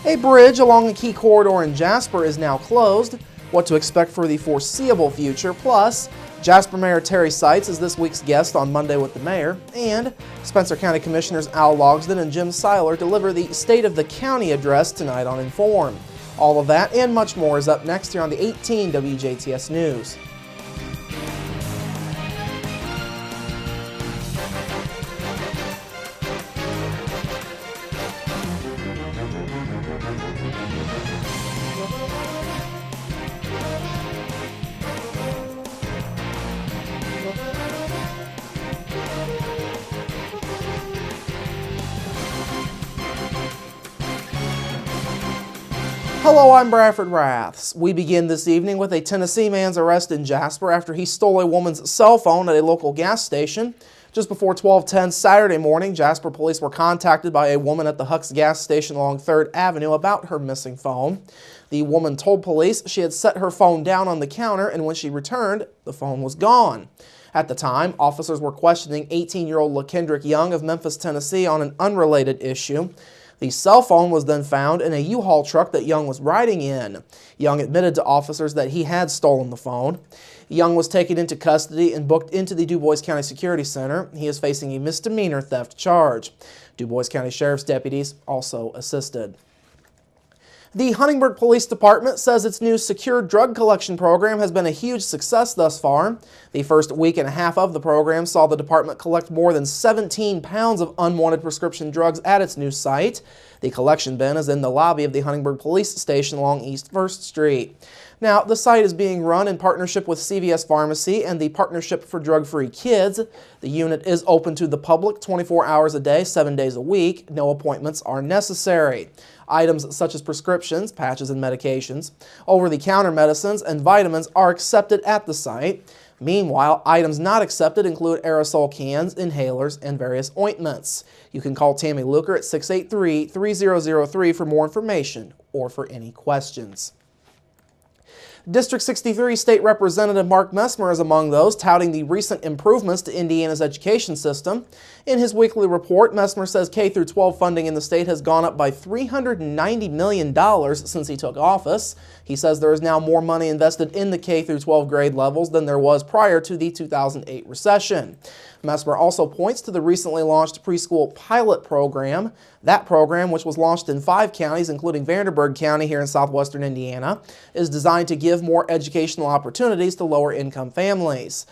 A bridge along a key corridor in Jasper is now closed. What to expect for the foreseeable future. Plus, Jasper Mayor Terry Seitz is this week's guest on Monday with the Mayor. And Spencer County Commissioners Al Logsdon and Jim Seiler deliver the State of the County address tonight on Inform. All of that and much more is up next here on the 18 WJTS News. Hello, I'm Bradford Raths. We begin this evening with a Tennessee man's arrest in Jasper after he stole a woman's cell phone at a local gas station. Just before 12:10 Saturday morning, Jasper police were contacted by a woman at the Huck's gas station along 3rd Avenue about her missing phone. The woman told police she had set her phone down on the counter, and when she returned, the phone was gone. At the time, officers were questioning 18-year-old LaKendrick Young of Memphis, Tennessee on an unrelated issue. The cell phone was then found in a U-Haul truck that Young was riding in. Young admitted to officers that he had stolen the phone. Young was taken into custody and booked into the DuBois County Security Center. He is facing a misdemeanor theft charge. DuBois County Sheriff's deputies also assisted. The Huntingburg Police Department says its new secure drug collection program has been a huge success thus far. The first week and a half of the program saw the department collect more than 17 pounds of unwanted prescription drugs at its new site. The collection bin is in the lobby of the Huntingburg Police Station along East 1st Street. Now, the site is being run in partnership with CVS Pharmacy and the Partnership for Drug-Free Kids. The unit is open to the public 24 hours a day, 7 days a week. No appointments are necessary. Items such as prescriptions, patches and medications, over-the-counter medicines, and vitamins are accepted at the site. Meanwhile, items not accepted include aerosol cans, inhalers, and various ointments. You can call Tammy Luker at 683-3003 for more information or for any questions. District 63 State Representative Mark Messmer is among those touting the recent improvements to Indiana's education system. In his weekly report, Messmer says K-12 funding in the state has gone up by $390 million since he took office. He says there is now more money invested in the K-12 grade levels than there was prior to the 2008 recession. Messmer also points to the recently launched preschool pilot program. That program, which was launched in 5 counties, including Vanderburgh County here in southwestern Indiana, is designed to give more educational opportunities to lower-income families.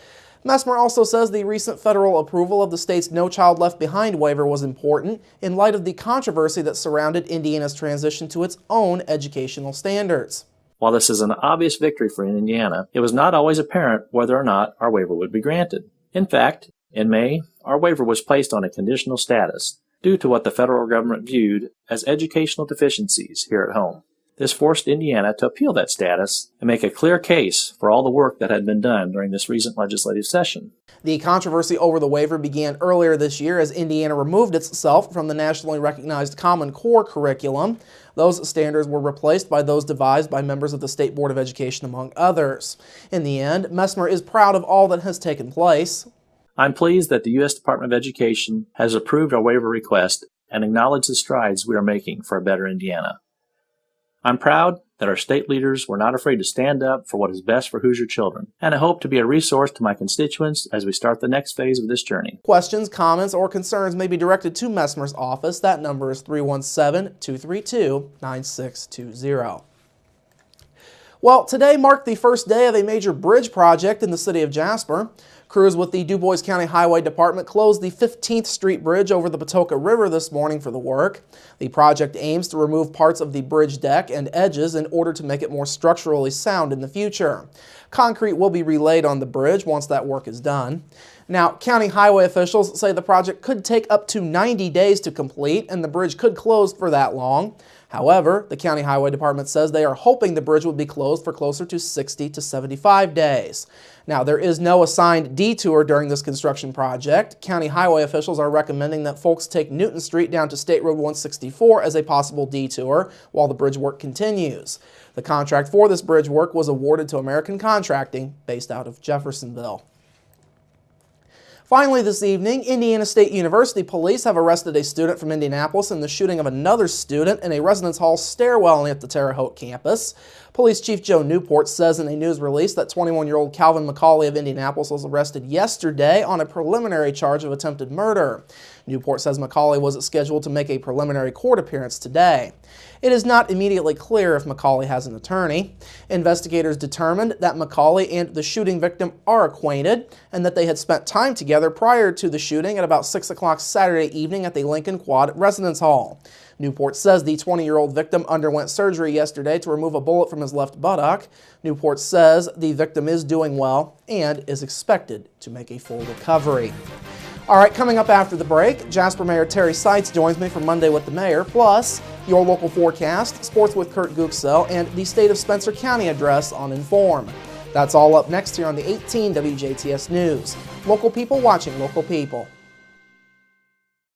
Messmer also says the recent federal approval of the state's No Child Left Behind waiver was important in light of the controversy that surrounded Indiana's transition to its own educational standards. While this is an obvious victory for Indiana, it was not always apparent whether or not our waiver would be granted. In fact, in May, our waiver was placed on a conditional status due to what the federal government viewed as educational deficiencies here at home. This forced Indiana to appeal that status and make a clear case for all the work that had been done during this recent legislative session. The controversy over the waiver began earlier this year as Indiana removed itself from the nationally recognized Common Core curriculum. Those standards were replaced by those devised by members of the State Board of Education, among others. In the end, Messmer is proud of all that has taken place. I'm pleased that the U.S. Department of Education has approved our waiver request and acknowledged the strides we are making for a better Indiana. I'm proud that our state leaders were not afraid to stand up for what is best for Hoosier children, and I hope to be a resource to my constituents as we start the next phase of this journey. Questions, comments, or concerns may be directed to Messmer's office. That number is 317-232-9620. Well, today marked the first day of a major bridge project in the city of Jasper. Crews with the DuBois County Highway Department closed the 15th Street Bridge over the Patoka River this morning for the work. The project aims to remove parts of the bridge deck and edges in order to make it more structurally sound in the future. Concrete will be relayed on the bridge once that work is done. Now, county highway officials say the project could take up to 90 days to complete, and the bridge could close for that long. However, the County Highway Department says they are hoping the bridge would be closed for closer to 60 to 75 days. Now, there is no assigned detour during this construction project. County highway officials are recommending that folks take Newton Street down to State Road 164 as a possible detour while the bridge work continues. The contract for this bridge work was awarded to American Contracting based out of Jeffersonville. Finally this evening, Indiana State University police have arrested a student from Indianapolis in the shooting of another student in a residence hall stairwell at the Terre Haute campus. Police Chief Joe Newport says in a news release that 21-year-old Calvin McCauley of Indianapolis was arrested yesterday on a preliminary charge of attempted murder. Newport says McCauley was scheduled to make a preliminary court appearance today. It is not immediately clear if McCauley has an attorney. Investigators determined that McCauley and the shooting victim are acquainted and that they had spent time together prior to the shooting at about 6 o'clock Saturday evening at the Lincoln Quad Residence Hall. Newport says the 20-year-old victim underwent surgery yesterday to remove a bullet from his left buttock. Newport says the victim is doing well and is expected to make a full recovery. All right, coming up after the break, Jasper Mayor Terry Seitz joins me for Monday with the Mayor, plus your local forecast, sports with Kurt Guxell, and the State of Spencer County address on Inform. That's all up next here on the 18 WJTS News. Local people watching local people.